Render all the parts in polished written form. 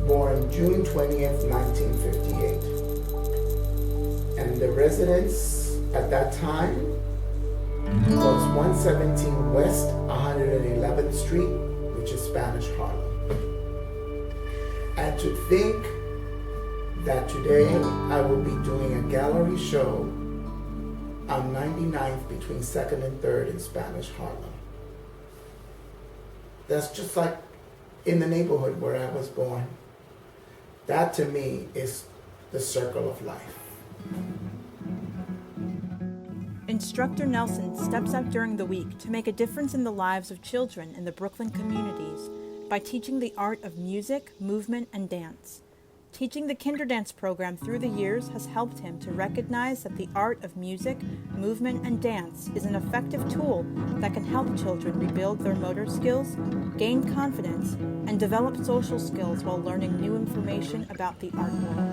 born June 20th, 1958. And the residence at that time was 117 West 111th Street, which is Spanish Harlem. And to think that today I will be doing a gallery show on 99th between 2nd and 3rd in Spanish Harlem. That's just like in the neighborhood where I was born. That to me is the circle of life. Instructor Nelson steps out during the week to make a difference in the lives of children in the Brooklyn communities by teaching the art of music, movement, and dance. Teaching the Kinderdance program through the years has helped him to recognize that the art of music, movement, and dance is an effective tool that can help children rebuild their motor skills, gain confidence, and develop social skills while learning new information about the art world.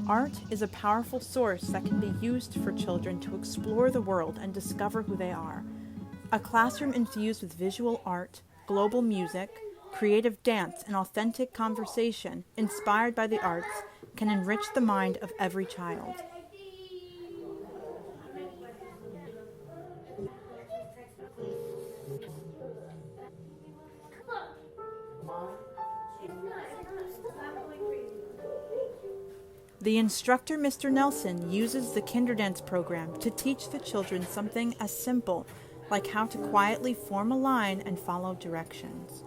Art is a powerful source that can be used for children to explore the world and discover who they are. A classroom infused with visual art, global music, creative dance, and authentic conversation inspired by the arts can enrich the mind of every child. The instructor, Mr. Nelson, uses the Kinderdance program to teach the children something as simple, like how to quietly form a line and follow directions.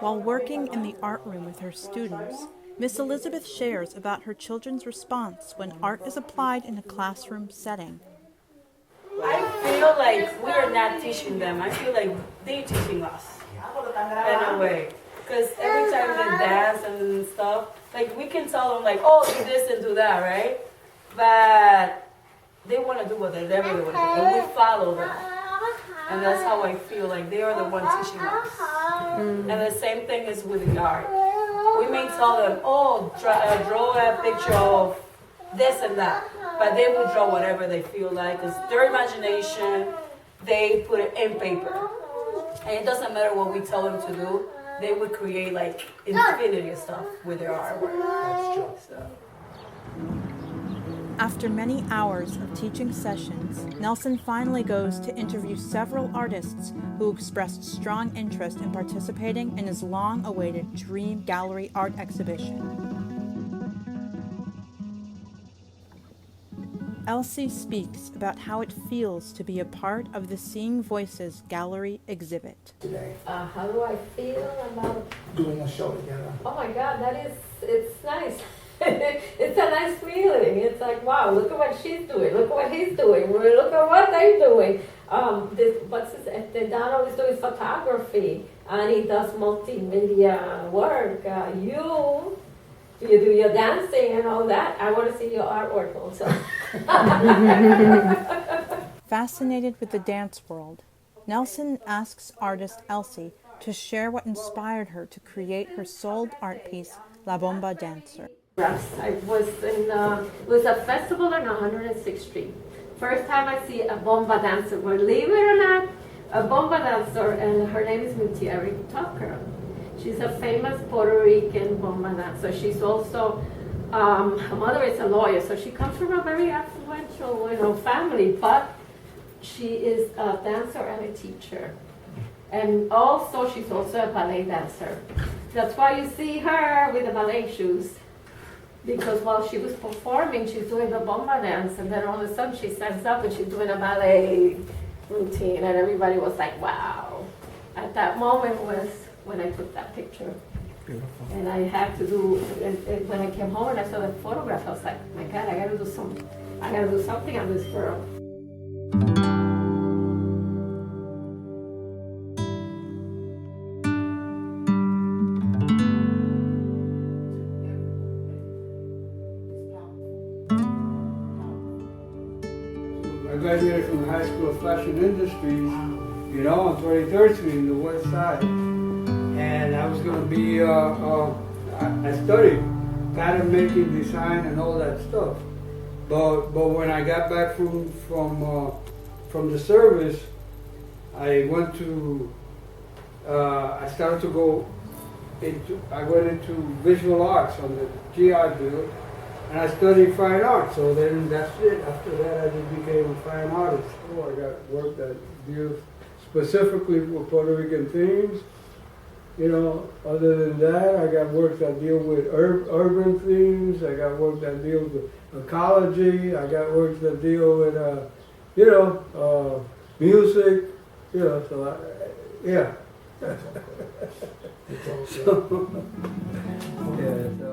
While working in the art room with her students, Miss Elizabeth shares about her children's response when art is applied in a classroom setting. I feel like we are not teaching them. I feel like they're teaching us in a way. Because every time they dance and stuff, like we can tell them like, oh, do this and do that, right? But they want to do whatever they want to do, and we follow them. And that's how I feel like they are the ones teaching us. And the same thing is with the art. We may tell them, oh, draw a picture of this and that. But they will draw whatever they feel like. It's their imagination. They put it in paper. And it doesn't matter what we tell them to do. They would create like infinity of stuff with their artwork. That's true. So. After many hours of teaching sessions, Nelson finally goes to interview several artists who expressed strong interest in participating in his long-awaited Dream Gallery art exhibition. Elsie speaks about how it feels to be a part of the Seeing Voices Gallery exhibit. Today, How do I feel about doing a show together. Oh my God, it's nice. It's a nice feeling. It's like, wow, look at what she's doing. Look at what he's doing. Look at what they're doing. Donald is doing photography, and he does multimedia work. You do your dancing and all that. I want to see your artwork also. Fascinated with the dance world, Nelson asks artist Elsie to share what inspired her to create her sold art piece, La Bomba Dancer. I was in it was a festival on 106th Street. First time I see a bomba dancer. Believe it or not, a bomba dancer, and her name is Mutieri Tucker. She's a famous Puerto Rican bomba dancer. She's also her mother is a lawyer, so she comes from a very affluential, family. But she is a dancer and a teacher, and also she's also a ballet dancer. That's why you see her with the ballet shoes. Because while she was performing, she's doing the bomba dance, and then all of a sudden she stands up and she's doing a ballet routine, and everybody was like, wow. At that moment was when I took that picture. Beautiful. And I had to do, and when I came home and I saw the photograph, I was like, my God, I gotta do something on this girl. I graduated from the High School of Fashion Industries, you know, on 23rd Street in the West Side. And I was going to be, I studied pattern making, design, and all that stuff. But when I got back from the service, I went to, I started to go into, I went into visual arts on the GI Bill, and I studied fine art. So then that's it. After that, I just became a fine artist. So I got work that deals specifically with Puerto Rican themes. You know, other than that, I got work that deal with urban themes. I got work that deals with ecology. I got work that deal with, you know, music. You know, so yeah. It's all So, good. yeah, so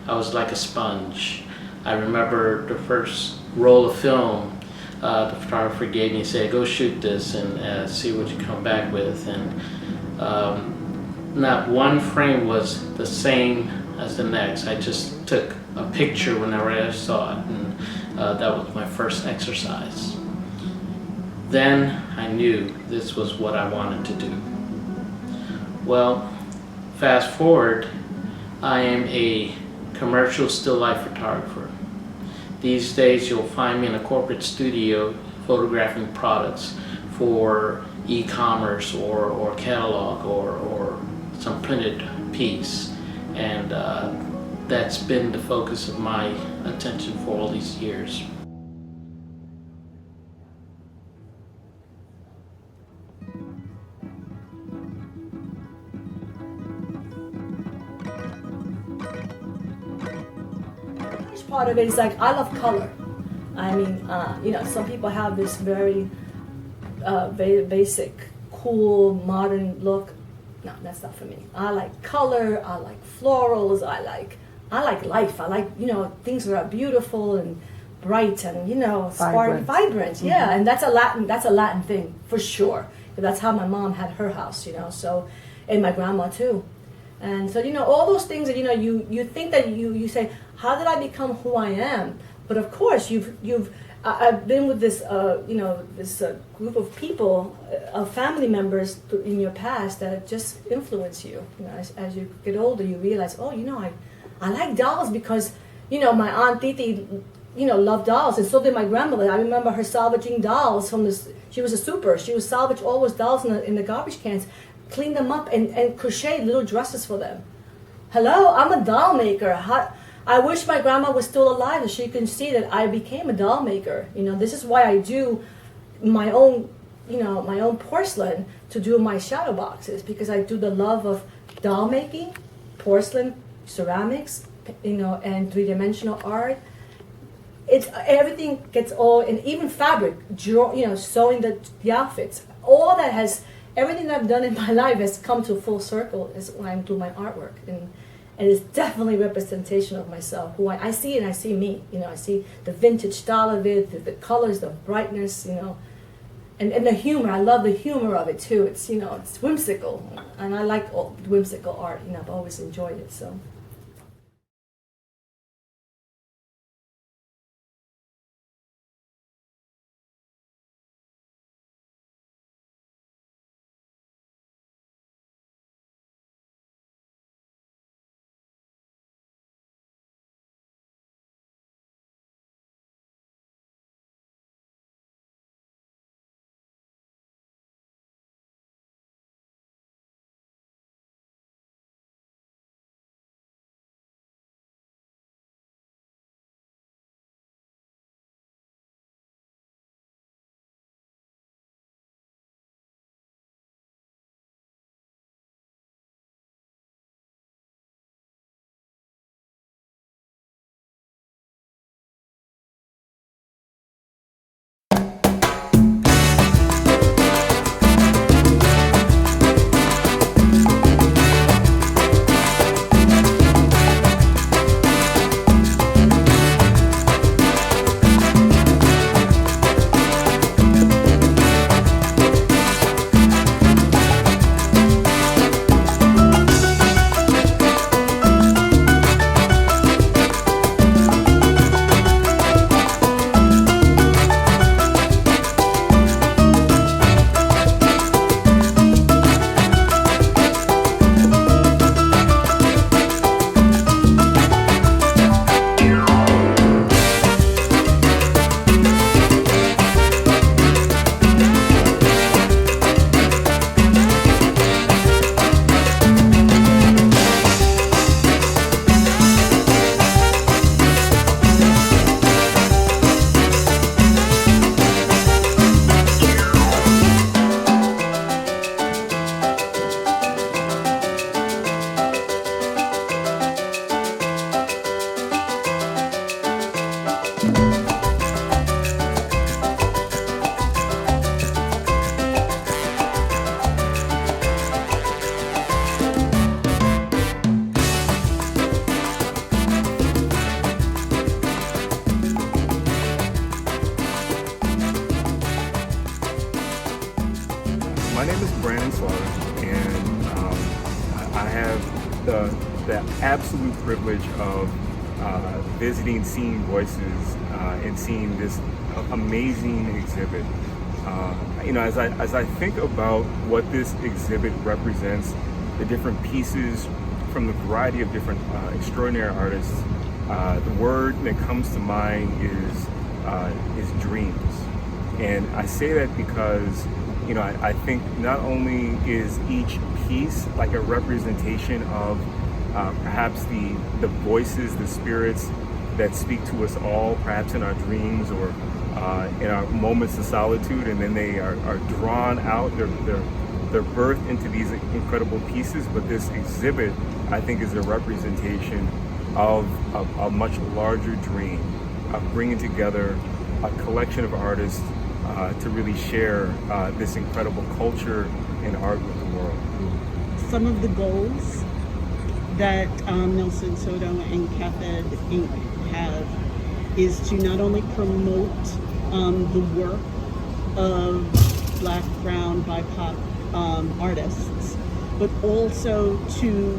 I was like a sponge. I remember the first roll of film, the photographer gave me and said, go shoot this and see what you come back with. And not one frame was the same as the next. I just took a picture whenever I saw it, and that was my first exercise. Then I knew this was what I wanted to do. Well, fast forward, I am a commercial still life photographer. These days you'll find me in a corporate studio photographing products for e-commerce or catalog or some printed piece, and that's been the focus of my attention for all these years. Part of it is like I love color. I mean, you know, some people have this very basic, cool, modern look. No, that's not for me. I like color. I like florals. I like life. I like, you know, things that are beautiful and bright and, you know, vibrant. Yeah, and that's a Latin thing for sure. That's how my mom had her house, you know. So, and my grandma too. And so, you know, all those things that, you know, you think that you say, how did I become who I am? But of course, I've been with this, you know, this group of people, of family members in your past that just influence you. You know, as you get older, you realize, oh, you know, I like dolls because, you know, my aunt Titi, you know, loved dolls, and so did my grandmother. I remember her salvaging dolls from this. She was a super. She would salvage all those dolls in the garbage cans, clean them up, and crochet little dresses for them. Hello, I'm a doll maker. I wish my grandma was still alive and she can see that I became a doll maker. You know, this is why I do my own, you know, my own porcelain to do my shadow boxes, because I do the love of doll making, porcelain, ceramics, you know, and three-dimensional art. It's everything gets all, and even fabric, you know, sewing the outfits. All that has, everything that I've done in my life has come to full circle is when I do my artwork. And it's definitely representation of myself, who I see it and I see me. You know, I see the vintage style of it, the colors, the brightness, you know, and the humor. I love the humor of it too. It's, you know, it's whimsical, and I like all whimsical art. You know, I've always enjoyed it, so. the absolute privilege of visiting Seeing Voices and seeing this amazing exhibit. As I think about what this exhibit represents, the different pieces from the variety of different extraordinary artists, the word that comes to mind is dreams. And I say that because I think not only is each piece like a representation of perhaps the voices, the spirits that speak to us all, perhaps in our dreams or in our moments of solitude, and then they are drawn out, they're birthed into these incredible pieces. But this exhibit, I think, is a representation of a much larger dream of bringing together a collection of artists to really share this incredible culture and art with the world. Some of the goals that Nelson Soto and CAfED Inc. have is to not only promote the work of Black, Brown, BIPOC artists, but also to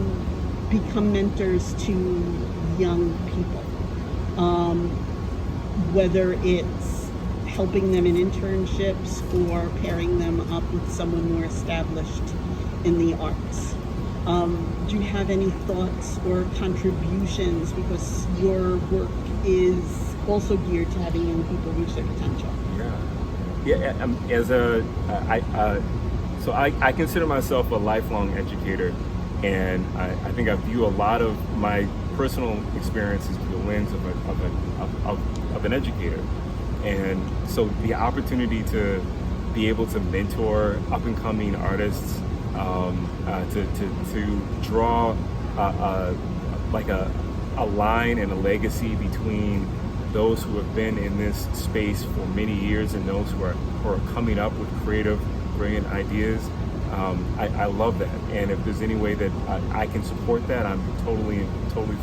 become mentors to young people, whether it's helping them in internships or pairing them up with someone more established in the arts. Do you have any thoughts or contributions, because your work is also geared to having young people reach their potential? I consider myself a lifelong educator, and I think I view a lot of my personal experiences through the lens of an educator. And so the opportunity to be able to mentor up and coming artists, to draw a line and a legacy between those who have been in this space for many years and those who are coming up with creative, brilliant ideas. I love that, and if there's any way that I can support that, I'm totally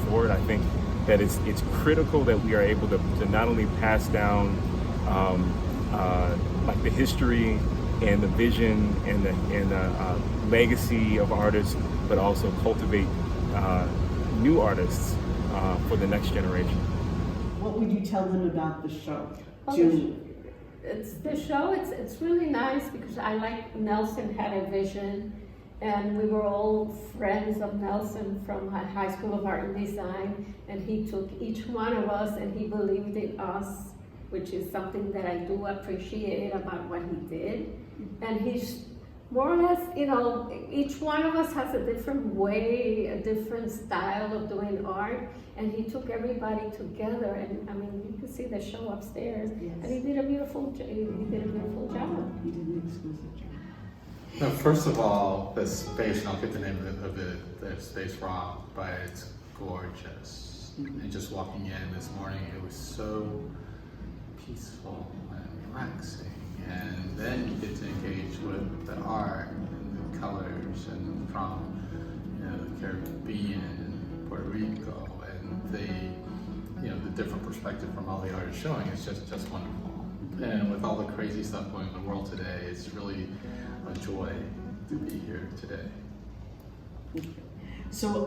for it. I think that it's critical that we are able to not only pass down like the history and the vision and the legacy of artists, but also cultivate new artists for the next generation. What would you tell them about the show? It's the show. It's really nice because I like Nelson had a vision, and we were all friends of Nelson from High School of Art and Design, and he took each one of us and he believed in us, which is something that I do appreciate about what he did. And he's more or less, each one of us has a different way, a different style of doing art, and he took everybody together. And I mean, you can see the show upstairs, yes. And he did a beautiful job. He did an exquisite job. No, first of all, the space, and I'll get the name of the space wrong, but it's gorgeous. Mm-hmm. And just walking in this morning, it was so peaceful and relaxing. And then you get to engage with the art and the colors and from the Caribbean and Puerto Rico and the different perspective from all the artists showing. It's just wonderful. And with all the crazy stuff going on in the world today, it's really a joy to be here today. So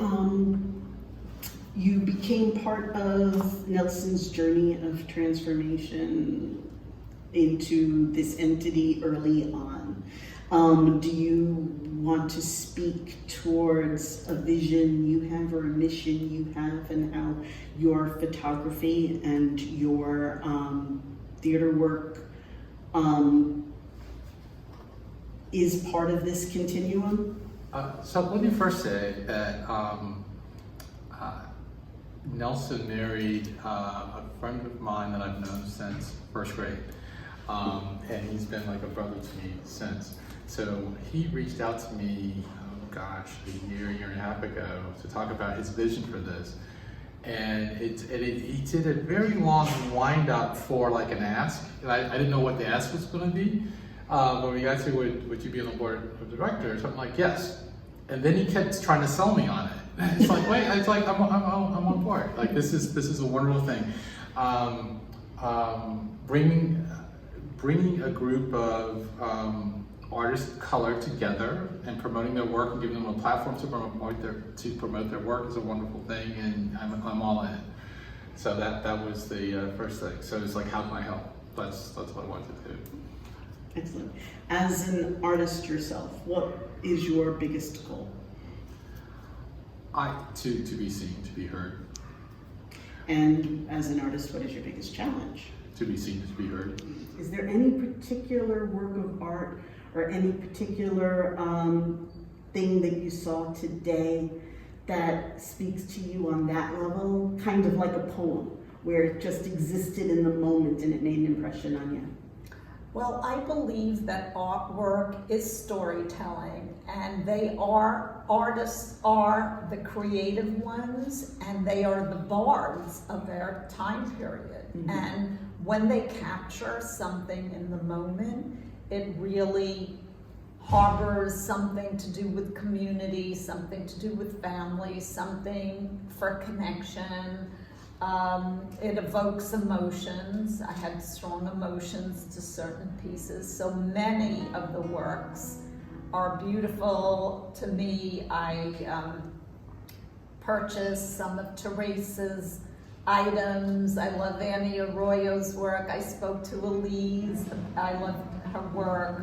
you became part of Nelson's journey of transformation into this entity early on. Do you want to speak towards a vision you have or a mission you have, and how your photography and your theater work is part of this continuum? So let me first say that Nelson married a friend of mine that I've known since first grade. And he's been like a brother to me since. So he reached out to me, a year and a half ago to talk about his vision for this. And he did a very long wind up for like an ask. And I didn't know what the ask was going to be. When we got to would you be on the board of directors, I'm like, yes. And then he kept trying to sell me on it. It's like, wait, it's like, I'm on board. Like, this is a wonderful thing. Bringing a group of artists of color together and promoting their work and giving them a platform to promote their work is a wonderful thing, and I'm all in. So that was the first thing. So it's like, how can I help? That's what I wanted to do. Excellent. As an artist yourself, what is your biggest goal? To be seen, to be heard. And as an artist, what is your biggest challenge? To be seen, to be heard. Is there any particular work of art or any particular thing that you saw today that speaks to you on that level? Kind of like a poem, where it just existed in the moment and it made an impression on you? Well, I believe that artwork is storytelling, and artists are the creative ones, and they are the bards of their time period. Mm-hmm. And when they capture something in the moment, it really harbors something to do with community, something to do with family, something for connection. It evokes emotions. I had strong emotions to certain pieces. So many of the works are beautiful to me. I purchased some of Teresa's items. I love Annie Arroyo's work. I spoke to Elise. I love her work.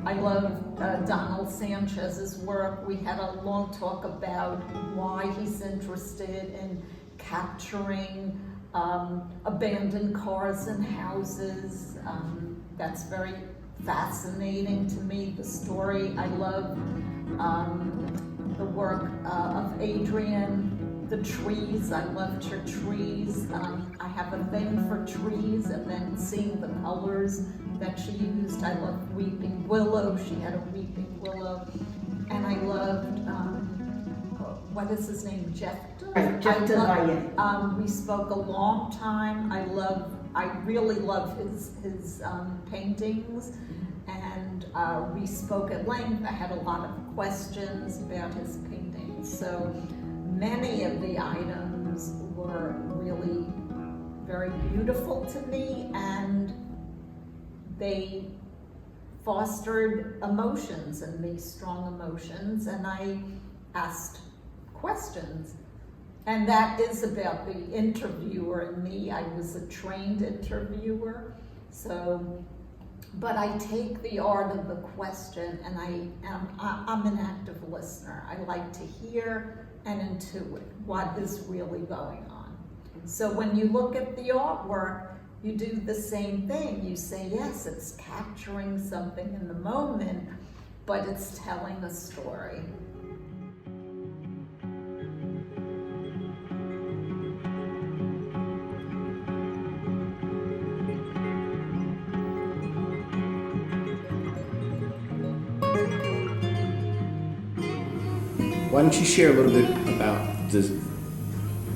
I love Donald Sanchez's work. We had a long talk about why he's interested in capturing abandoned cars and houses. That's very fascinating to me, the story. I love the work of Adrienne, the trees. I loved her trees. I have a thing for trees, and then seeing the colors that she used. I loved Weeping Willow. She had a Weeping Willow. And I loved, what is his name, Jeff? We spoke a long time. I really love his paintings, and we spoke at length. I had a lot of questions about his paintings. So many of the items were really very beautiful to me, and they fostered emotions in me, strong emotions, and I asked questions. And that is about the interviewer in me. I was a trained interviewer, but I take the art of the question, and I'm an active listener. I like to hear and intuit what is really going on. So when you look at the artwork, you do the same thing. You say, yes, it's capturing something in the moment, but it's telling a story. Why don't you share a little bit about the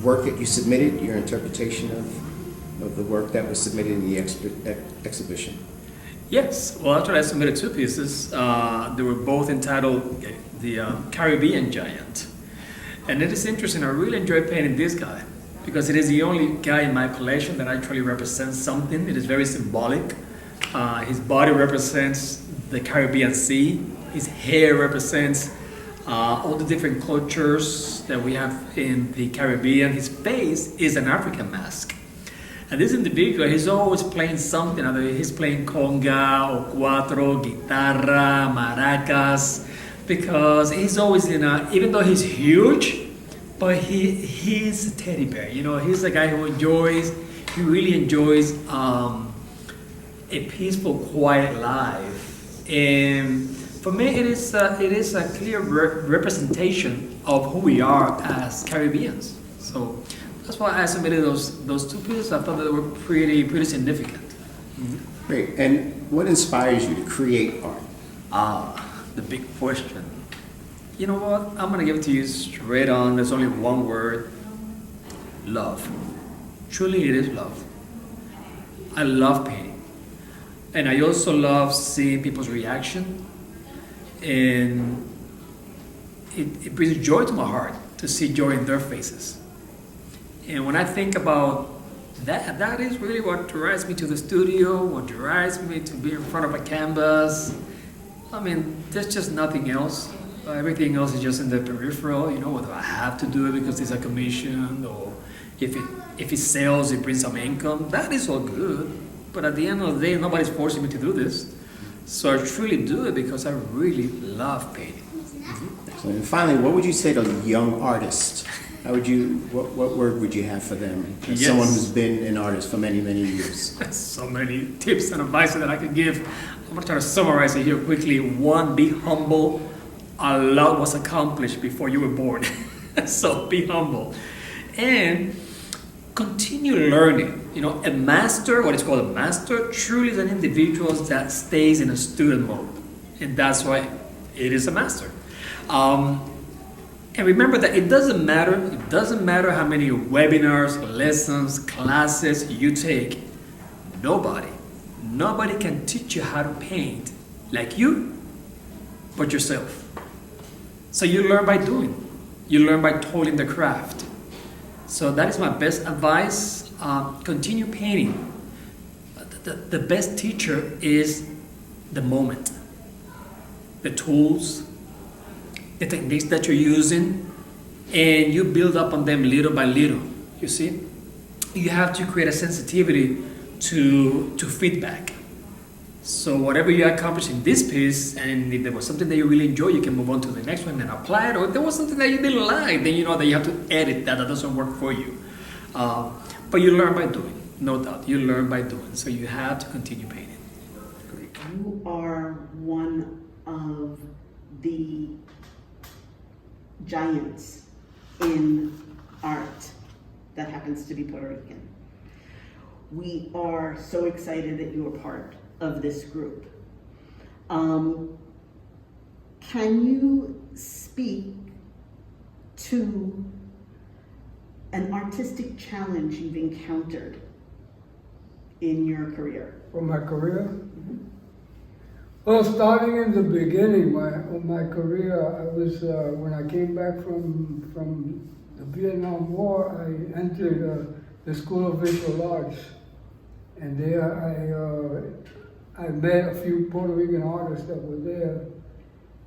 work that you submitted, your interpretation of the work that was submitted in the exhibition? Yes, well, actually I submitted two pieces. They were both entitled The Caribbean Giant. And it is interesting, I really enjoy painting this guy because it is the only guy in my collection that actually represents something. It is very symbolic. His body represents the Caribbean Sea. His hair represents all the different cultures that we have in the Caribbean. His face is an African mask. And this individual, he's always playing something. Either he's playing conga, or cuatro, guitarra, maracas, because he's always even though he's huge, but he's a teddy bear. You know, he's a guy who really enjoys a peaceful, quiet life. And for me, it is a clear representation of who we are as Caribbeans. So that's why I submitted those two pieces. I thought that they were pretty significant. Mm-hmm. Great. And what inspires you to create art? The big question. You know what? I'm gonna give it to you straight on. There's only one word: love. Truly, it is love. I love painting, and I also love seeing people's reaction. And it brings joy to my heart to see joy in their faces. And when I think about that, that is really what drives me to the studio, what drives me to be in front of a canvas. I mean, there's just nothing else. Everything else is just in the peripheral, whether I have to do it because it's a commission or if it sells, it brings some income, that is all good. But at the end of the day, nobody's forcing me to do this. So I truly do it because I really love painting. Excellent. And finally, what would you say to young artists? What word would you have for them? As Yes. someone who's been an artist for many, many years. So many tips and advice that I could give. I'm gonna try to summarize it here quickly. One, be humble. A lot was accomplished before you were born. So be humble. And continue learning. A master, what is called a master, truly is an individual that stays in a student mode. And that's why it is a master. And remember that it doesn't matter how many webinars, lessons, classes you take. Nobody can teach you how to paint like you, but yourself. So you learn by doing. You learn by toiling the craft. So that is my best advice. Continue painting. The best teacher is the moment, the tools, the techniques that you're using, and you build up on them little by little. You see, you have to create a sensitivity to feedback. So whatever you accomplish in this piece, and if there was something that you really enjoy, you can move on to the next one and apply it. Or if there was something that you didn't like, then you know that you have to edit that doesn't work for you. But you learn by doing, no doubt. You learn by doing. So you have to continue painting. You are one of the giants in art that happens to be Puerto Rican. We are so excited that you are part of this group. Can you speak to an artistic challenge you've encountered in your career? From my career? Well, starting in the beginning of my career, I was when I came back from the Vietnam War, I entered the School of Visual Arts, and there I met a few Puerto Rican artists that were there,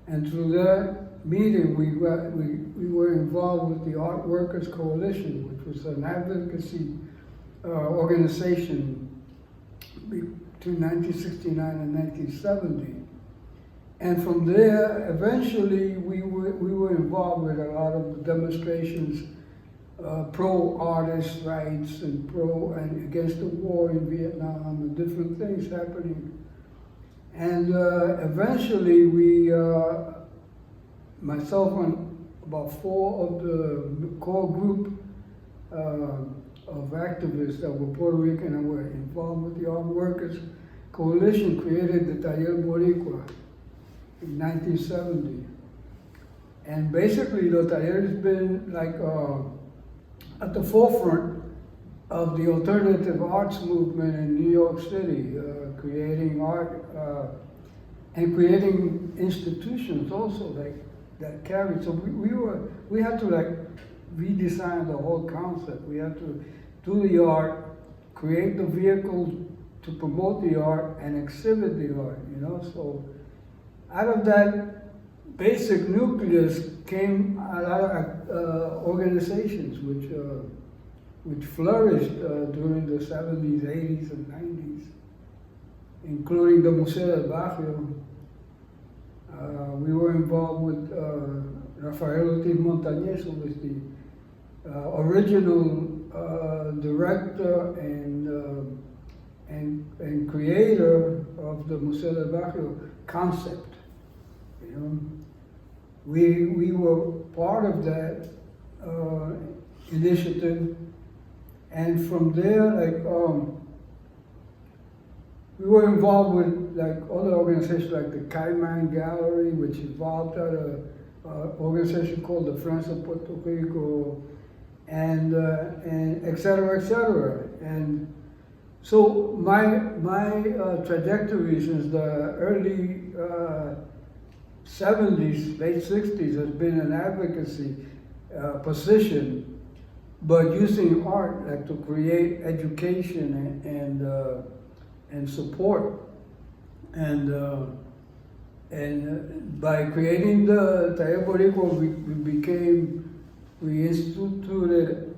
and through that meeting we were involved with the Art Workers Coalition, which was an advocacy organization between 1969 and 1970. And from there, eventually, we were involved with a lot of the demonstrations, pro artists' rights and against the war in Vietnam and different things happening. And eventually, myself and about 4 of the core group of activists that were Puerto Rican and were involved with the Art Workers Coalition created the Taller Boricua in 1970. And basically the Taller has been like at the forefront of the alternative arts movement in New York City, creating art and creating institutions also that carried. So we had to like redesign the whole concept. We had to do the art, create the vehicles to promote the art and exhibit the art, So out of that basic nucleus came a lot of organizations which flourished during the 70s, 80s, and 90s, including the Museo del Barrio. We were involved with Rafael Ortiz Montañez, who was the original director and creator of the Museo del Barrio concept. We were part of that initiative, and from there, we were involved with other organizations like the Cayman Gallery, which evolved out of an organization called the Friends of Puerto Rico, and et cetera, et cetera. And so my trajectory since the early 70s, late 60s has been an advocacy position, but using art to create education and support. And And by creating the Taller Boricua, we instituted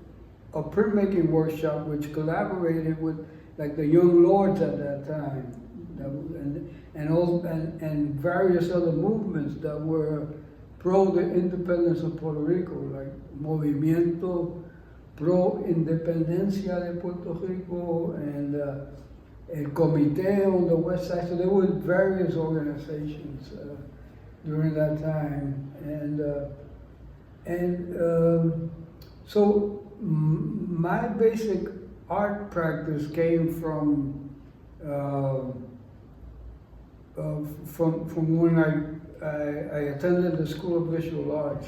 a printmaking workshop which collaborated with like the Young Lords at that time, and various other movements that were pro the independence of Puerto Rico, like Movimiento Pro Independencia de Puerto Rico and El Comité on the west side. So there were various organizations during that time, so my basic art practice came from when I attended the School of Visual Arts,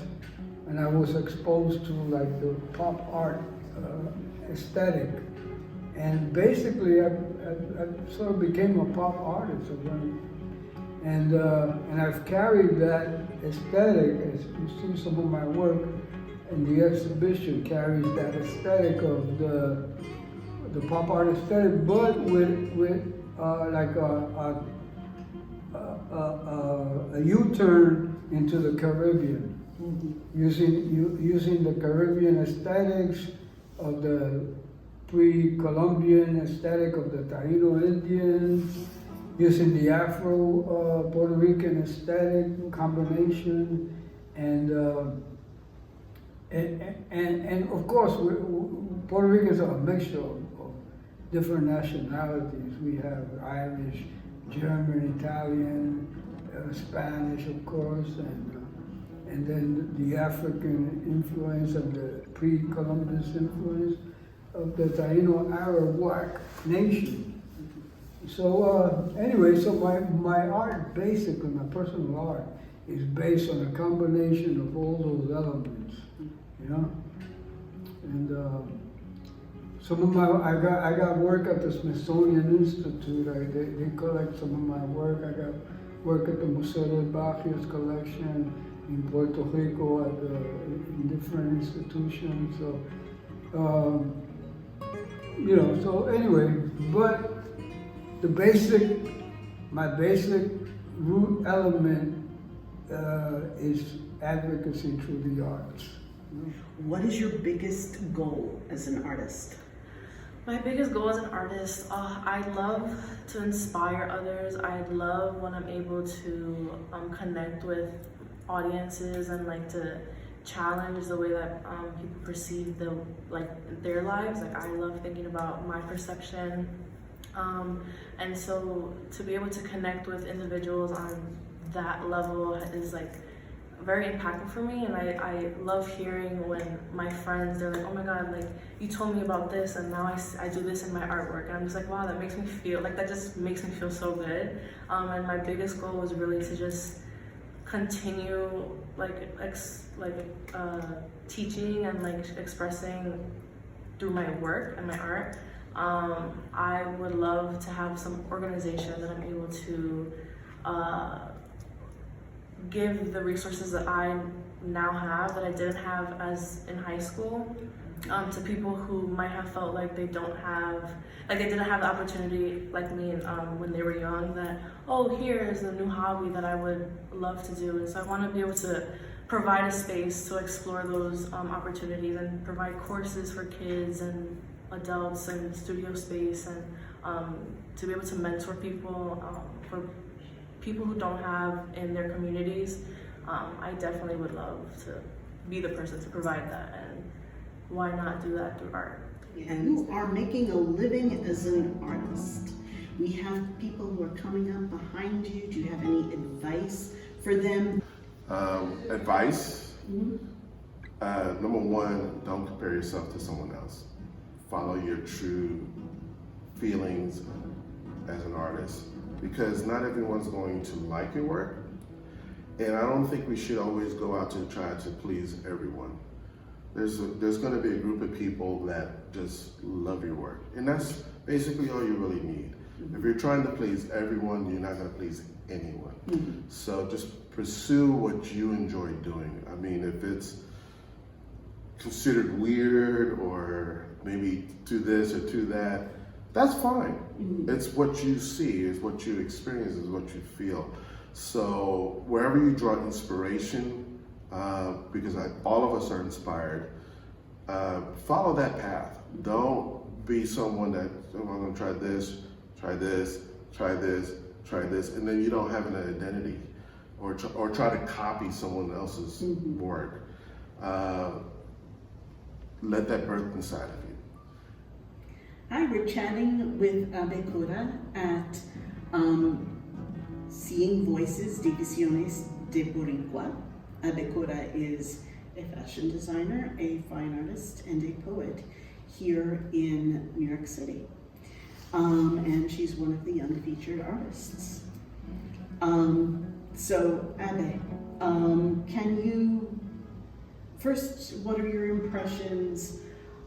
and I was exposed to like the pop art aesthetic, and basically I sort of became a pop artist, and I've carried that aesthetic. As you see, some of my work in the exhibition carries that aesthetic of the pop art aesthetic, but with like a U-turn into the Caribbean, using the Caribbean aesthetics of the pre-Columbian aesthetic of the Taíno Indians, using the Afro Puerto Rican aesthetic combination, and of course Puerto Ricans are a mixture of different nationalities. We have Irish, German, Italian, Spanish, of course, and then the African influence and the pre-Columbus influence of the Taíno Arawak nation. So anyway, so my art, basically, my personal art, is based on a combination of all those elements, you know? And some of I got work at the Smithsonian Institute. They collect some of my work. I got work at the Museo del Barrios collection in Puerto Rico in different institutions. So, you know, so anyway, but my basic root element is advocacy through the arts. What is your biggest goal as an artist? My biggest goal as an artist, I love to inspire others. I love when I'm able to connect with audiences and like to challenge the way that people perceive their lives. Like I love thinking about my perception, and so to be able to connect with individuals on that level is like very impactful for me. And I love hearing when my friends, they're like, oh my God, like you told me about this and now I do this in my artwork, and I'm just like, wow, that makes me feel like, that just makes me feel so good. And my biggest goal was really to just continue teaching and like expressing through my work and my art. I would love to have some organization that I'm able to give the resources that I now have that I didn't have as in high school, to people who might have felt like they didn't have the opportunity like me when they were young, that, oh, here's a new hobby that I would love to do. And so I want to be able to provide a space to explore those opportunities and provide courses for kids and adults and studio space, and to be able to mentor people, for people who don't have in their communities. I definitely would love to be the person to provide that, and why not do that through art? And you are making a living as an artist. We have people who are coming up behind you. Do you have any advice for them? Advice? Number one, don't compare yourself to someone else. Follow your true feelings as an artist, because not everyone's going to like your work, and I don't think we should always go out to try to please everyone. There's going to be a group of people that just love your work, and that's basically all you really need. If you're trying to please everyone, you're not going to please anyone. So just pursue what you enjoy doing. I mean, if it's considered weird or maybe to this or to that, that's fine. It's what you see, it's what you experience, it's what you feel. So wherever you draw inspiration, because all of us are inspired, follow that path. Don't be someone that, oh, I'm going to try this, try this, try this, try this, and then you don't have an identity, or try to copy someone else's work. Let that birth inside of you. Hi, we're chatting with Abekura at Seeing Voices, Divisiones de Boricua. Abekura is a fashion designer, a fine artist, and a poet here in New York City. And she's one of the young featured artists. So, Abe, can you, first, what are your impressions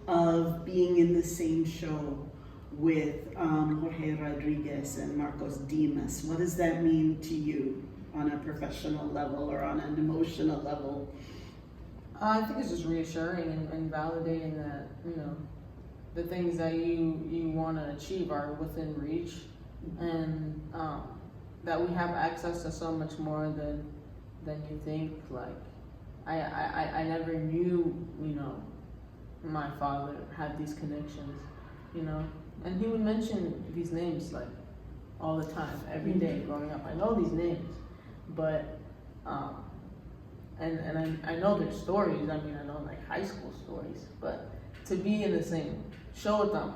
of being in the same show with Jorge Rodriguez and Marcos Dimas? What does that mean to you on a professional level or on an emotional level? I think it's just reassuring and validating that, you know, the things that you want to achieve are within reach, and that we have access to so much more than you think. Like, I never knew, you know, my father had these connections, you know, and he would mention these names like all the time, every day growing up. I know these names, but and I know their stories. I mean, I know like high school stories, but to be in the same show with them,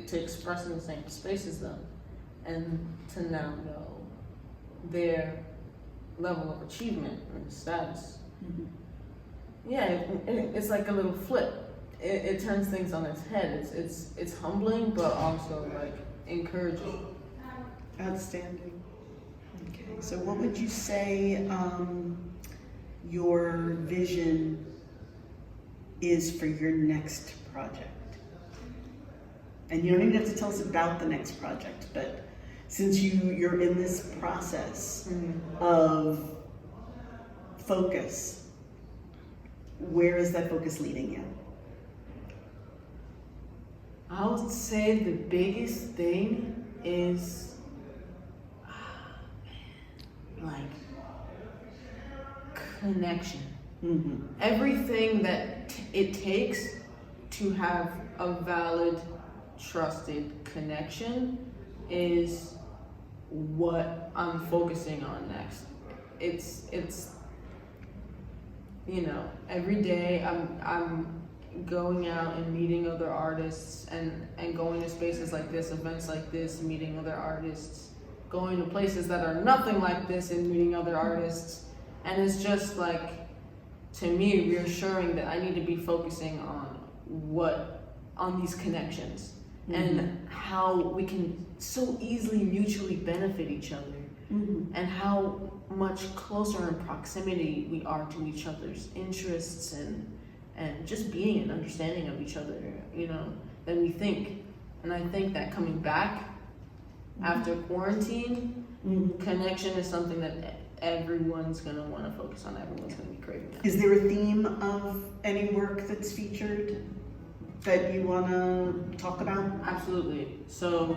to express in the same space as them, and to now know their level of achievement and status. Yeah, it's like a little flip. It turns things on its head. It's humbling, but also like encouraging. Outstanding. Okay, so what would you say your vision is for your next project? And you don't even have to tell us about the next project, but since you're in this process of focus, where is that focus leading you? I would say the biggest thing is like connection. Everything that it takes to have a valid, trusted connection is what I'm focusing on next. It's you know, every day I'm going out and meeting other artists and going to spaces like this, events like this, meeting other artists, going to places that are nothing like this and meeting other artists. And it's just like, to me, reassuring that I need to be focusing on these connections and how we can so easily mutually benefit each other, and how much closer in proximity we are to each other's interests and just being an understanding of each other, you know, than we think. And I think that coming back after quarantine, connection is something that everyone's gonna want to focus on. Everyone's gonna be craving that. Is there a theme of any work that's featured that you want to talk about? Absolutely. So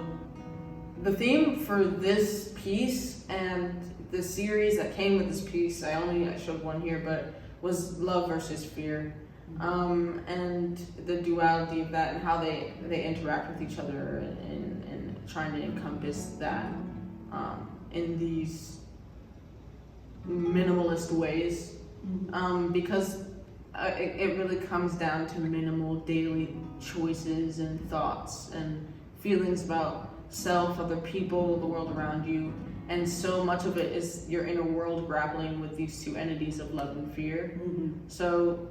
the theme for this piece and the series that came with this piece, I showed one here, but was love versus fear, and the duality of that and how they interact with each other, and trying to encompass that in these minimalist ways, because it really comes down to minimal daily choices and thoughts and feelings about self, other people, the world around you. And so much of it is your inner world grappling with these two entities of love and fear. So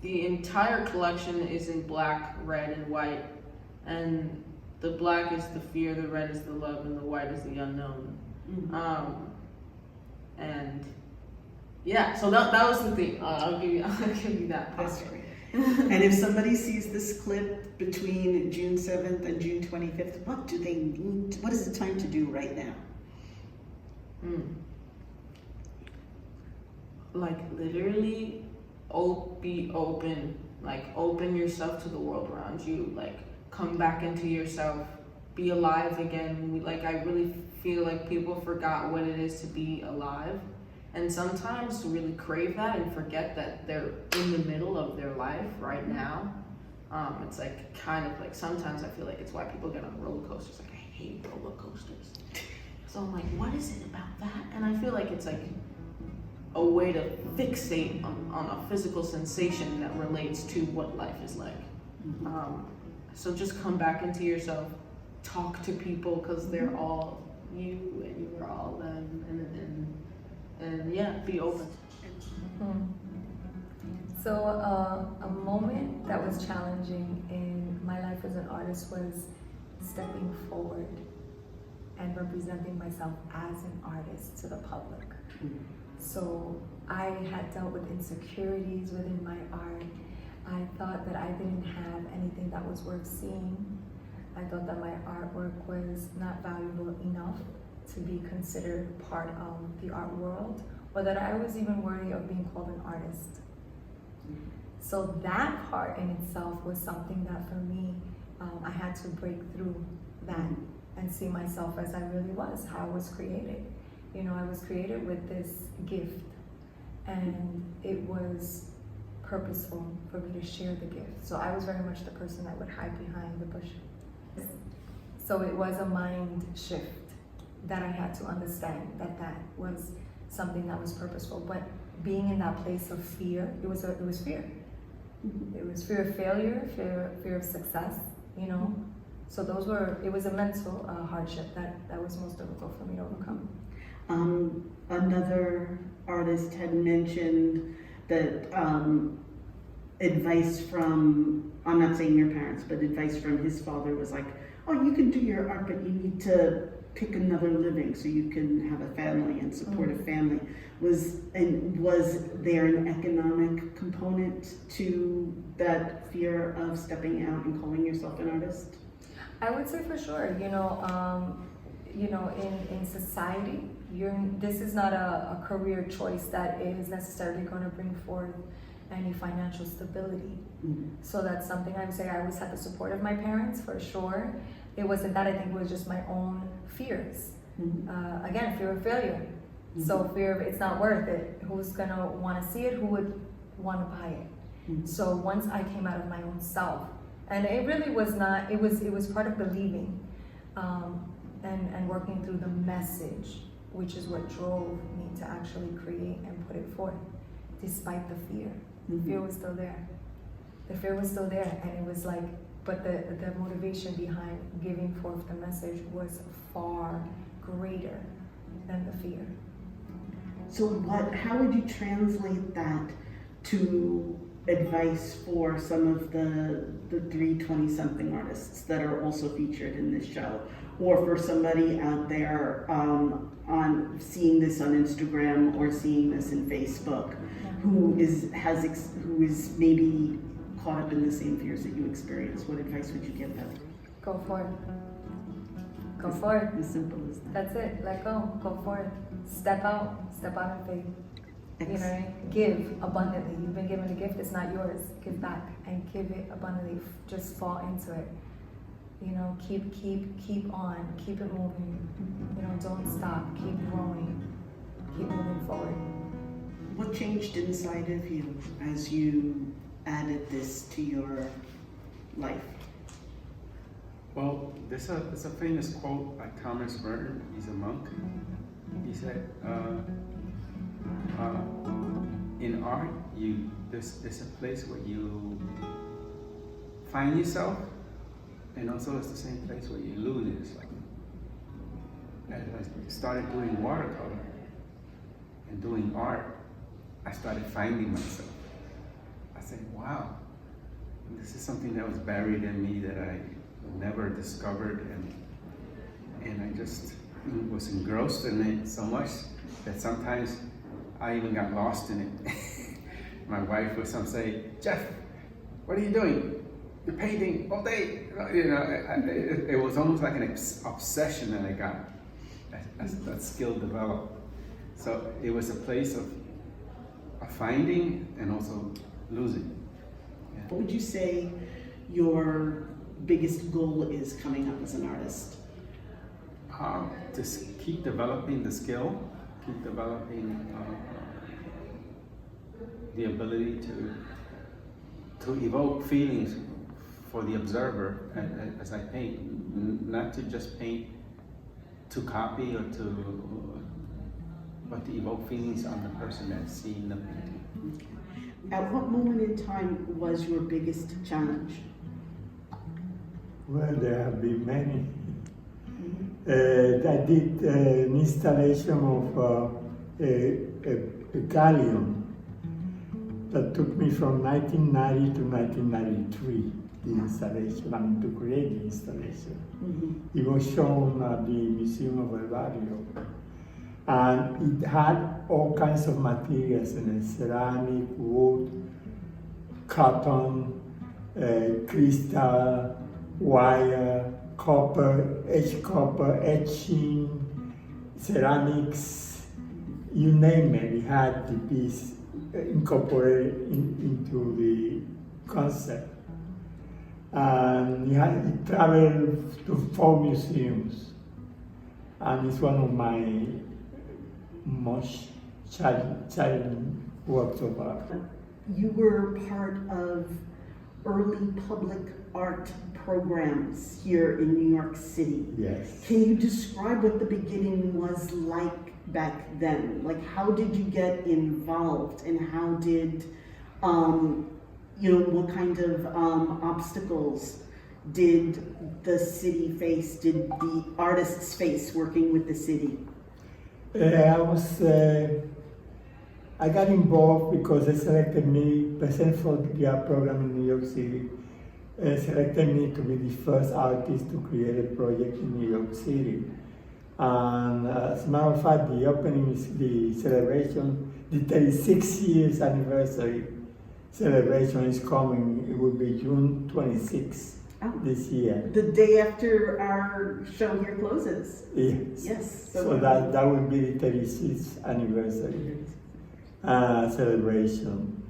the entire collection is in black, red, and white. And the black is the fear, the red is the love, and the white is the unknown. And yeah, so that was the thing. I'll give you that. That's great. And if somebody sees this clip between June 7th and June 25th, what do they need? What is the time to do right now? Like literally, be open. Like open yourself to the world around you. Like come back into yourself be alive again. Like, I really feel like people forgot what it is to be alive, and sometimes really crave that and forget that they're in the middle of their life right now. It's like kind of like sometimes I feel like it's why people get on roller coasters. Like, I hate roller coasters. So I'm like, what is it about that? And I feel like it's like a way to fixate on a physical sensation that relates to what life is like. So just come back into yourself, talk to people, because they're all you and you are all them, and yeah, be open. So a moment that was challenging in my life as an artist was stepping forward and representing myself as an artist to the public. So I had dealt with insecurities within my art. I thought that I didn't have anything that was worth seeing. I thought that my artwork was not valuable enough to be considered part of the art world, or that I was even worthy of being called an artist. So that part in itself was something that for me, I had to break through that and see myself as I really was, how I was created. You know, I was created with this gift, and it was purposeful for me to share the gift. So I was very much the person that would hide behind the bush. So it was a mind shift that I had to understand that that was something that was purposeful. But being in that place of fear, it was fear. It was fear of failure, fear of success, you know. So it was a mental hardship that was most difficult for me to overcome. Another artist had mentioned that advice from, I'm not saying your parents, but advice from his father was like, oh, you can do your art, but you need to pick another living so you can have a family and support a family. Was there an economic component to that fear of stepping out and calling yourself an artist? I would say for sure. In society, this is not a career choice that is necessarily going to bring forth any financial stability. So that's something I would say. I always had the support of my parents for sure. It wasn't that. I think it was just my own fears. Again, fear of failure. So fear of it's not worth it. Who's gonna want to see it? Who would want to buy it? So once I came out of my own self, and it really was not. It was part of believing, and working through the message, which is what drove me to actually create and put it forth, despite the fear. The fear was still there. The fear was still there, and it was like, but the motivation behind giving forth the message was far greater than the fear. So how would you translate that to advice for some of the 320-something artists that are also featured in this show? Or for somebody out there on seeing this on Instagram or seeing this in Facebook, who is maybe caught up in the same fears that you experience? What advice would you give them? Go for it. Go for it. As simple as that. That's it. Let go. Go for it. Step out in faith. You know, give abundantly. You've been given a gift. It's not yours. Give back and give it abundantly. Just fall into it. You know, keep on. Keep it moving. You know, don't stop. Keep growing. Keep moving forward. What changed inside of you as you added this to your life? Well, there's a famous quote by Thomas Merton. He's a monk. He said, in art, there's a place where you find yourself, and also it's the same place where you lose yourself. As I started doing watercolor and doing art, I started finding myself. I said, wow, this is something that was buried in me that I never discovered, and I just was engrossed in it so much that sometimes I even got lost in it. My wife would sometimes say, Jeff, what are you doing? You're painting all day. You know, it was almost like an obsession that I got as that skill developed. So it was a place of finding and also losing. Yeah. What would you say your biggest goal is coming up as an artist? Just keep developing the skill, keep developing the ability to evoke feelings for the observer as I paint, not to just paint to copy or but to evoke feelings on the person that's seeing the painting. At what moment in time was your biggest challenge? Well, there have been many. I did an installation of a galleon that took me from 1990 to 1993, the installation, to create the installation. It was shown at the Museum of El Barrio. And it had all kinds of materials in it: ceramic, wood, cotton, crystal, wire, copper, etching, ceramics, you name it. We had the piece incorporated into the concept. And it traveled to 4 museums. And it's one of my most challenging works of art. You were part of early public art programs here in New York City. Yes. Can you describe what the beginning was like back then? Like, how did you get involved, and how did, what kind of obstacles did the city face, did the artists face working with the city? I got involved because they selected me, President for the art program in New York City, selected me to be the first artist to create a project in New York City. And as a matter of fact, the opening is the celebration, the 36 years anniversary celebration is coming. It will be June 26th. This year. The day after our show here closes. Yes. Yes. So that will be the 36th anniversary celebration.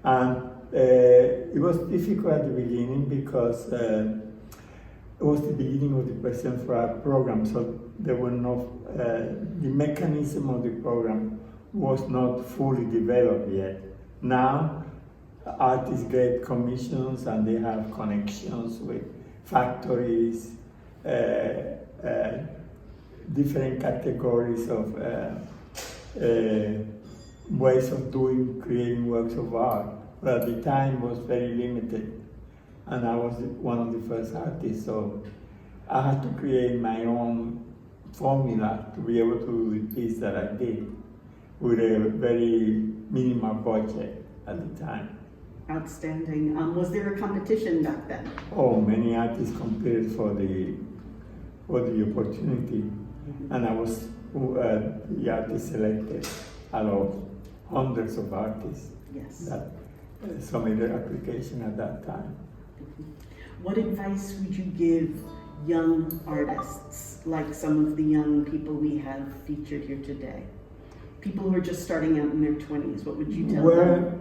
And it was difficult at the beginning because it was the beginning of the President for Art program, so there were no, the mechanism of the program was not fully developed yet. Now, artists get commissions and they have connections with factories, different categories of ways of creating works of art. But at the time was very limited, and I was one of the first artists, so I had to create my own formula to be able to do the piece that I did with a very minimal budget at the time. Outstanding. Was there a competition back then? Oh, many artists competed for the opportunity, and I was the artist selected out of hundreds of artists that submitted application at that time. What advice would you give young artists, like some of the young people we have featured here today? People who are just starting out in their 20s, what would you tell them?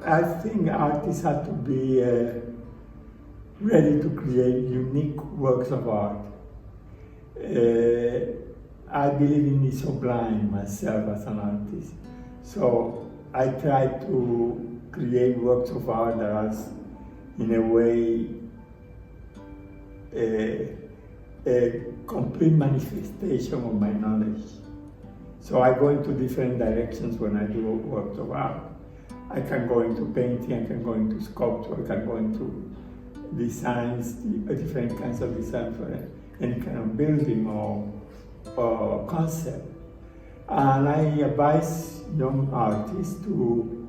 I think artists have to be ready to create unique works of art. I believe in the sublime myself as an artist. So I try to create works of art that are, in a way, a complete manifestation of my knowledge. So I go into different directions when I do works of art. I can go into painting, I can go into sculpture, I can go into designs, different kinds of design for any kind of building or concept. And I advise young artists to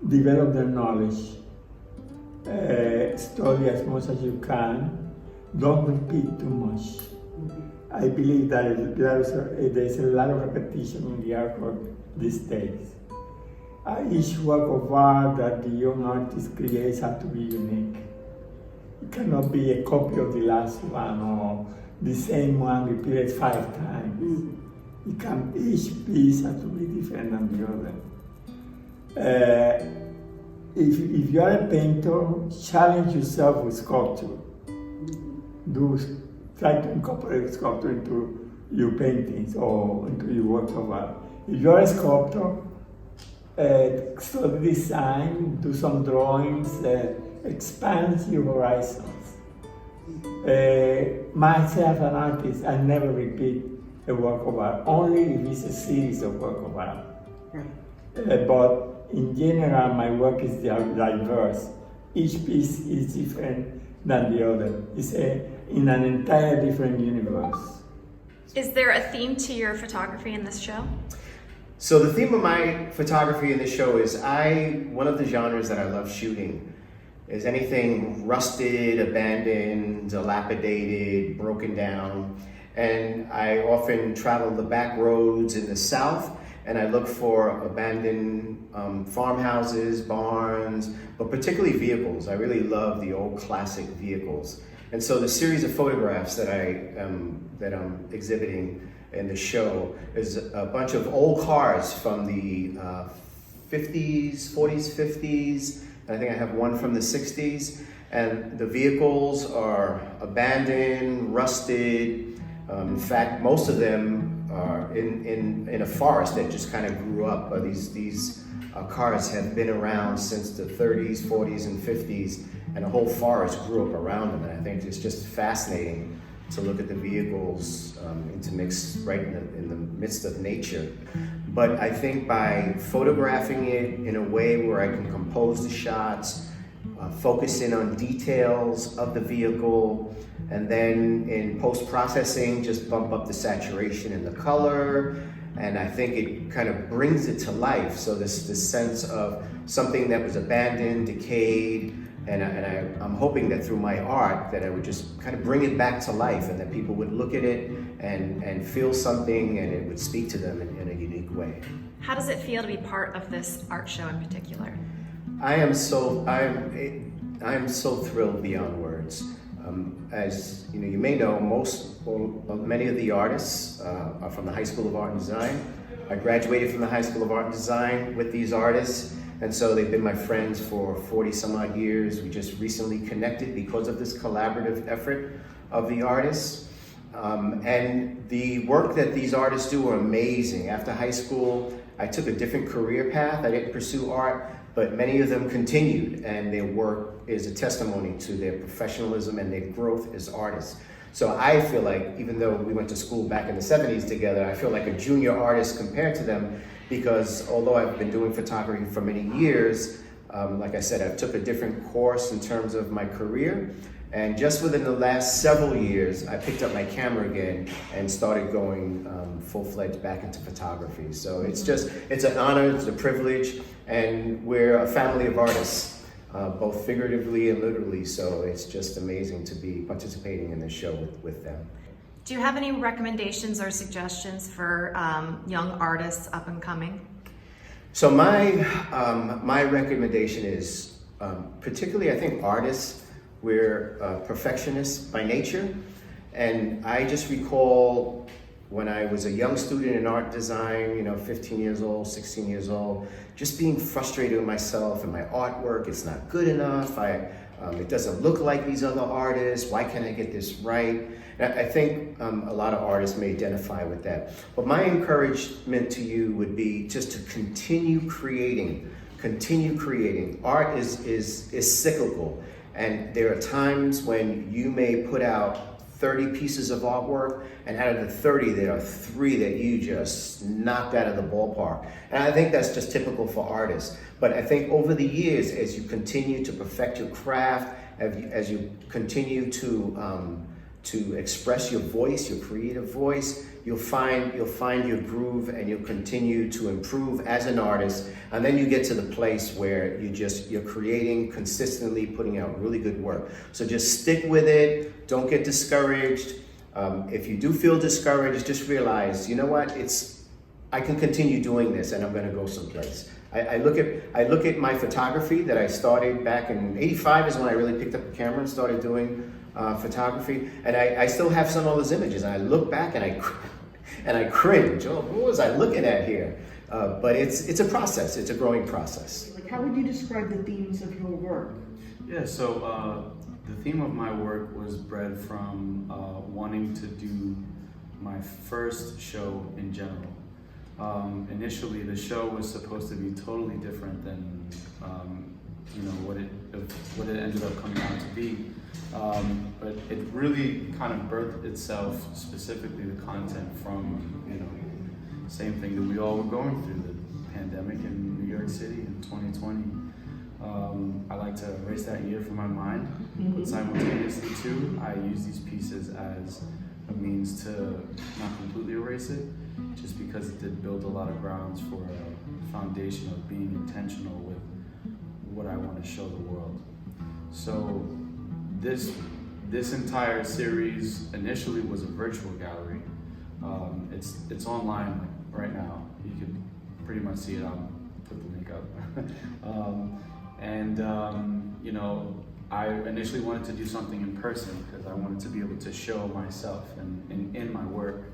develop their knowledge, study as much as you can, don't repeat too much. I believe that there's a lot of repetition in the artwork these days. Each work of art that the young artist creates has to be unique. It cannot be a copy of the last one or the same one repeated 5 times. Each piece has to be different than the other. If you are a painter, challenge yourself with sculpture. try to incorporate sculpture into your paintings or into your work of art. If you're a sculptor, study design, do some drawings, expand your horizons. Myself, an artist, I never repeat a work of art, only if it's a series of work of art. Right. But in general, my work is diverse. Each piece is different than the other. It's in an entire different universe. Is there a theme to your photography in this show? So the theme of my photography in this show is one of the genres that I love shooting is anything rusted, abandoned, dilapidated, broken down. And I often travel the back roads in the South and I look for abandoned farmhouses, barns, but particularly vehicles. I really love the old classic vehicles. And so the series of photographs that I'm exhibiting in the show is a bunch of old cars from the 50s, 40s, 50s, and I think I have one from the 60s. And the vehicles are abandoned, rusted. In fact, most of them are in a forest that just kind of grew up. These cars have been around since the 30s, 40s, and 50s, and a whole forest grew up around them. And I think it's just fascinating to look at the vehicles intermixed right in the midst of nature. But I think by photographing it in a way where I can compose the shots, focus in on details of the vehicle, and then in post-processing, just bump up the saturation and the color. And I think it kind of brings it to life. So this sense of something that was abandoned, decayed, and I'm hoping that through my art that I would just kind of bring it back to life and that people would look at it and feel something and it would speak to them in a unique way. How does it feel to be part of this art show in particular? I am so thrilled beyond words. As you know, you may know, many of the artists are from the High School of Art and Design. I graduated from the High School of Art and Design with these artists, and so they've been my friends for 40 some odd years. We just recently connected because of this collaborative effort of the artists. And the work that these artists do are amazing. After high school, I took a different career path. I didn't pursue art, but many of them continued, and their work is a testimony to their professionalism and their growth as artists. So I feel like, even though we went to school back in the 70s together, I feel like a junior artist compared to them, because although I've been doing photography for many years, like I said, I took a different course in terms of my career. And just within the last several years, I picked up my camera again and started going full-fledged back into photography. So it's an honor, it's a privilege, and we're a family of artists, both figuratively and literally. So it's just amazing to be participating in this show with them. Do you have any recommendations or suggestions for young artists up and coming? So my recommendation is, particularly I think artists, we're perfectionists by nature, and I just recall when I was a young student in art design, 15 years old, 16 years old, just being frustrated with myself and my artwork. It's not good enough. It doesn't look like these other artists. Why can't I get this right? And I think a lot of artists may identify with that. But my encouragement to you would be just to continue creating. Art is cyclical. And there are times when you may put out 30 pieces of artwork, and out of the 30, there are 3 that you just knocked out of the ballpark. And I think that's just typical for artists. But I think over the years, as you continue to perfect your craft, as you continue to express your voice, your creative voice, you'll find your groove, and you'll continue to improve as an artist. And then you get to the place where you're creating consistently, putting out really good work. So just stick with it. Don't get discouraged. If you do feel discouraged, just realize, you know what? I can continue doing this, and I'm going to go someplace. I look at my photography that I started back in '85 is when I really picked up a camera and started doing photography, and I still have some of those images, and I look back and I cringe. Oh, what was I looking at here? But it's a process. It's a growing process. Like, how would you describe the themes of your work? Yeah, so the theme of my work was bred from wanting to do my first show in general. Initially, the show was supposed to be totally different than what it ended up coming out to be. But it really kind of birthed itself, specifically the content from same thing that we all were going through, the pandemic in New York City in 2020. I like to erase that year from my mind, but simultaneously too, I use these pieces as a means to not completely erase it, just because it did build a lot of grounds for a foundation of being intentional with what I want to show the world. So this entire series initially was a virtual gallery. It's online right now. You can pretty much see it. I'll put the link up. I initially wanted to do something in person because I wanted to be able to show myself in my work.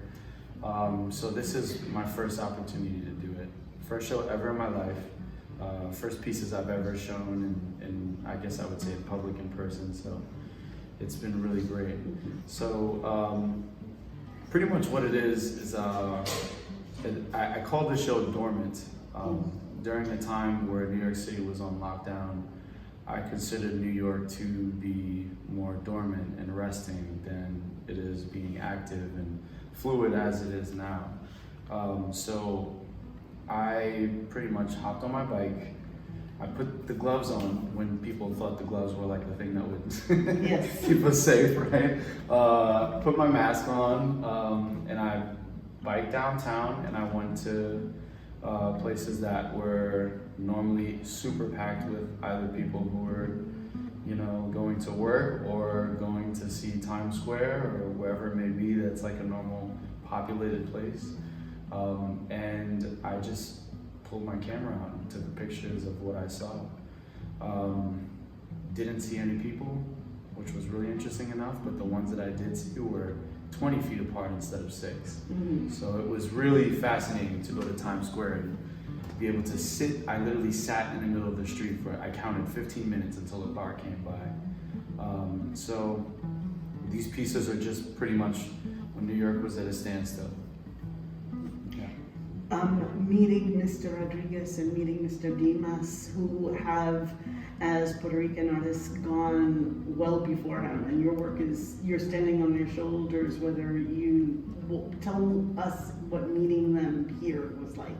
So this is my first opportunity to do it. First show ever in my life. First pieces I've ever shown, and I guess I would say in public in person. So it's been really great. So pretty much what it is I call the show Dormant. During a time where New York City was on lockdown, I considered New York to be more dormant and resting than it is being active and fluid as it is now. So I pretty much hopped on my bike. I put the gloves on when people thought the gloves were like the thing that would keep us safe, right? Put my mask on, and I biked downtown, and I went to places that were normally super packed with either people who were, going to work or going to see Times Square or wherever it may be that's like a normal populated place. And I just pulled my camera out and took pictures of what I saw. Didn't see any people, which was really interesting enough, but the ones that I did see were 20 feet apart instead of 6. So it was really fascinating to go to Times Square and be able to sit. I literally sat in the middle of the street for, I counted 15 minutes until a car came by. So these pieces are just pretty much when New York was at a standstill. Meeting Mr. Rodriguez and meeting Mr. Dimas, who have, as Puerto Rican artists, gone well before him, and your work is, you're standing on their shoulders, whether you will tell us what meeting them here was like.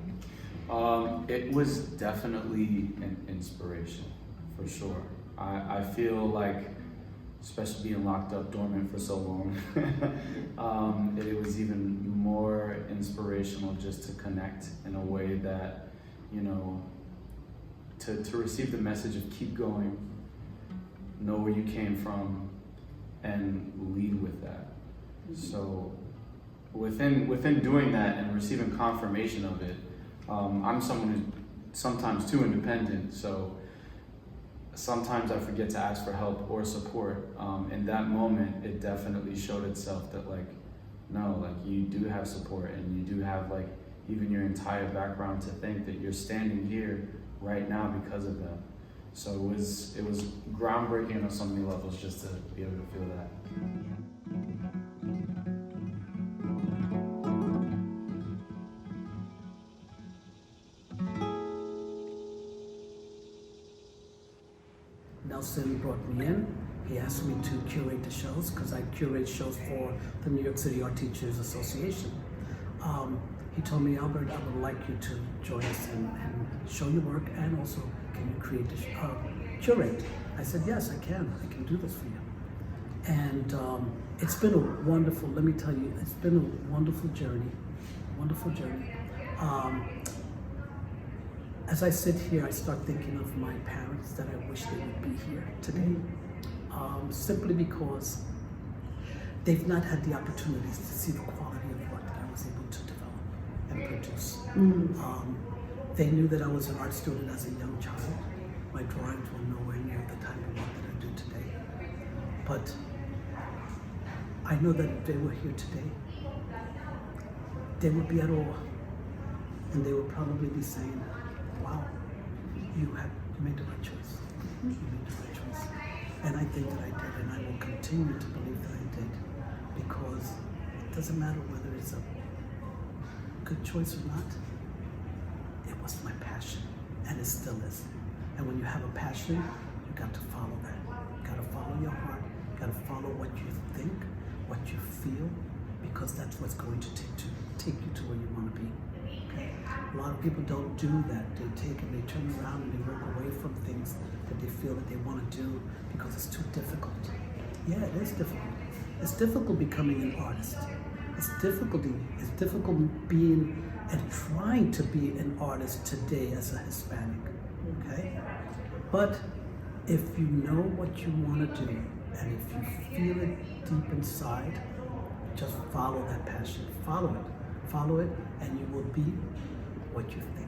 It was definitely an inspiration, for sure. I feel like, especially being locked up dormant for so long, it was even more inspirational just to connect in a way that, to receive the message of keep going, know where you came from, and lead with that. So within doing that and receiving confirmation of it, I'm someone who's sometimes too independent, so sometimes I forget to ask for help or support. In that moment, it definitely showed itself that you do have support, and you do have even your entire background to think that you're standing here right now because of them. So it was groundbreaking on so many levels just to be able to feel that. Nelson brought me in. He asked me to curate the shows because I curate shows for the New York City Art Teachers Association. He told me, Albert, I would like you to join us and show your work, and also can you create the curate? I said, yes, I can do this for you. And it's been a wonderful, let me tell you, it's been a wonderful journey. As I sit here, I start thinking of my parents that I wish they would be here today, simply because they've not had the opportunities to see the quality of work that I was able to develop and produce. They knew that I was an art student as a young child. My drawings were nowhere near the type of work that I do today. But I know that if they were here today, they would be at awe, and they would probably be saying, wow, you made the right choice. You made the right choice. And I think that I did, and I will continue to believe that I did, because it doesn't matter whether it's a good choice or not. It was my passion, and it still is. And when you have a passion, you got to follow that. You got to follow your heart. You got to follow what you think, what you feel, because that's what's going to take you to where you want to be. Okay? A lot of people don't do that. They take and they turn around and they walk away from things that they feel that they want to do because it's too difficult. Yeah, it is difficult. It's difficult becoming an artist. It's difficult being and trying to be an artist today as a Hispanic. Okay? But if you know what you want to do, and if you feel it deep inside, just follow that passion. Follow it, and you will be what you think.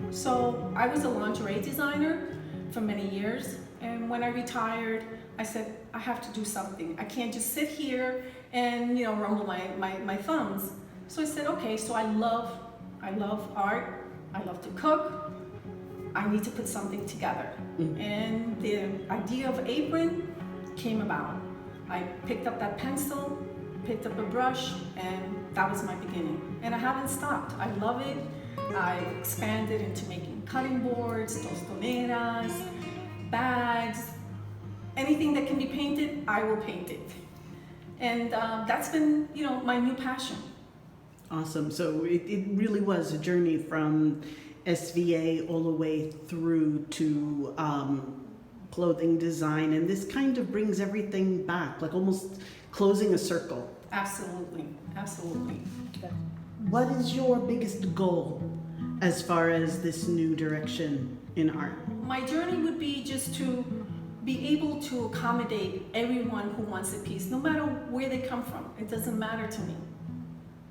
So I was a lingerie designer for many years, and when I retired, I said, I have to do something. I can't just sit here and rumble my thumbs. So I said, okay, so I love art, I love to cook, I need to put something together. And the idea of apron came about. I picked up that pencil, picked up a brush, and that was my beginning. And I haven't stopped. I love it. I expanded into making cutting boards, tostoneras, bags, anything that can be painted, I will paint it. And that's been, my new passion. Awesome. So it really was a journey from SVA all the way through to clothing design, and this kind of brings everything back, like almost closing a circle. Absolutely, absolutely. What is your biggest goal as far as this new direction in art? My journey would be just to be able to accommodate everyone who wants a piece, no matter where they come from. It doesn't matter to me.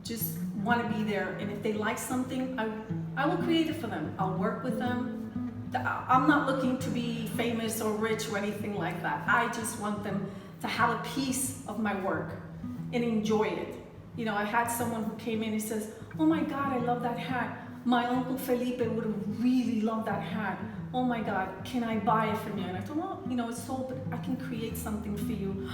Just want to be there, and if they like something, I will create it for them. I'll work with them. I'm not looking to be famous or rich or anything like that. I just want them to have a piece of my work and enjoy it. I had someone who came in and says, oh my God, I love that hat. My Uncle Felipe would have really loved that hat. Oh my God, can I buy it from you? And I thought, well, it's sold, but I can create something for you.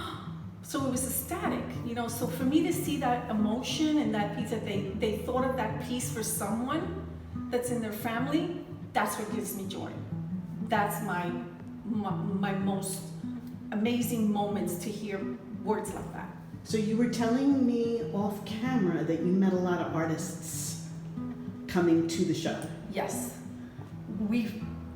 So it was ecstatic, so for me to see that emotion and that piece, that they thought of that piece for someone that's in their family, that's what gives me joy. That's my most amazing moments, to hear words like that. So you were telling me off camera that you met a lot of artists coming to the show. Yes.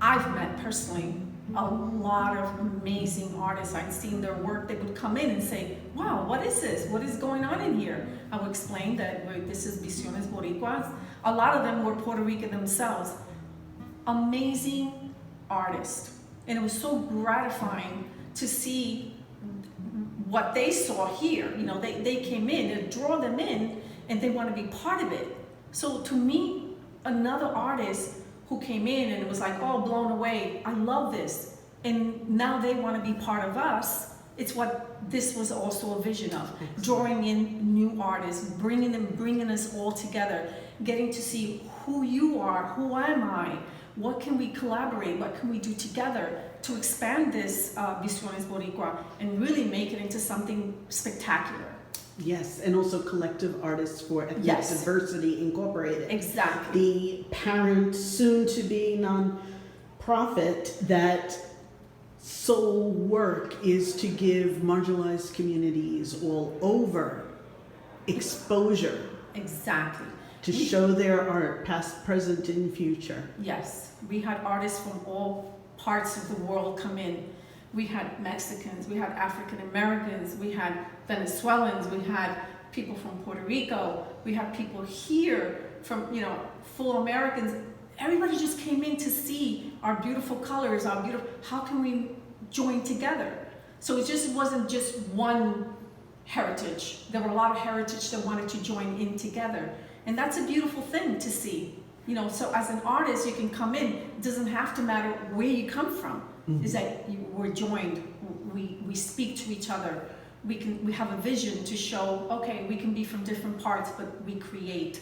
I've met personally a lot of amazing artists. I'd seen their work. They would come in and say, wow, what is this? What is going on in here? I would explain that this is Visiones Boricuas. A lot of them were Puerto Rican themselves. Amazing artists. And it was so gratifying to see what they saw here. They came in and draw them in, and they want to be part of it. So to meet another artist who came in and it was like, oh, blown away, I love this, and now they want to be part of us. It's what this was also a vision of, drawing in new artists, bringing us all together, getting to see who you are, who am I, what can we collaborate, what can we do together to expand this Visiones Boricua and really make it into something spectacular. Yes, and also Collective Artists for Ethnic Diversity Incorporated. Exactly. The parent, soon-to-be non-profit that sole work is to give marginalized communities all over exposure. Exactly. To show their art, past, present, and future. Yes, we had artists from all parts of the world come in. We had Mexicans, we had African Americans, we had Venezuelans, we had people from Puerto Rico, we had people here from, full Americans. Everybody just came in to see our beautiful colors, how can we join together? So it just wasn't just one heritage. There were a lot of heritage that wanted to join in together. And that's a beautiful thing to see. So as an artist, you can come in. It doesn't have to matter where you come from. Mm-hmm. Is that we're joined. We speak to each other. We have a vision to show. Okay, we can be from different parts, but we create.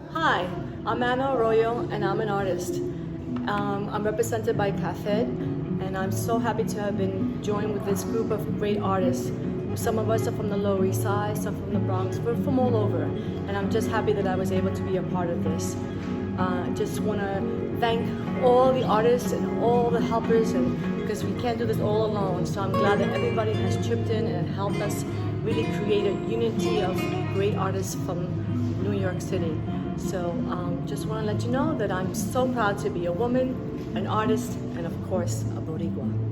Hi, I'm Anna Arroyo and I'm an artist. I'm represented by CAfED and I'm so happy to have been joined with this group of great artists. Some of us are from the Lower East Side, some from the Bronx, we're from all over, and I'm just happy that I was able to be a part of this. I just want to thank all the artists and all the helpers, and because we can't do this all alone, so I'm glad that everybody has chipped in and helped us really create a unity of great artists from New York City. So just want to let you know that I'm so proud to be a woman, an artist, and of course a Boricua.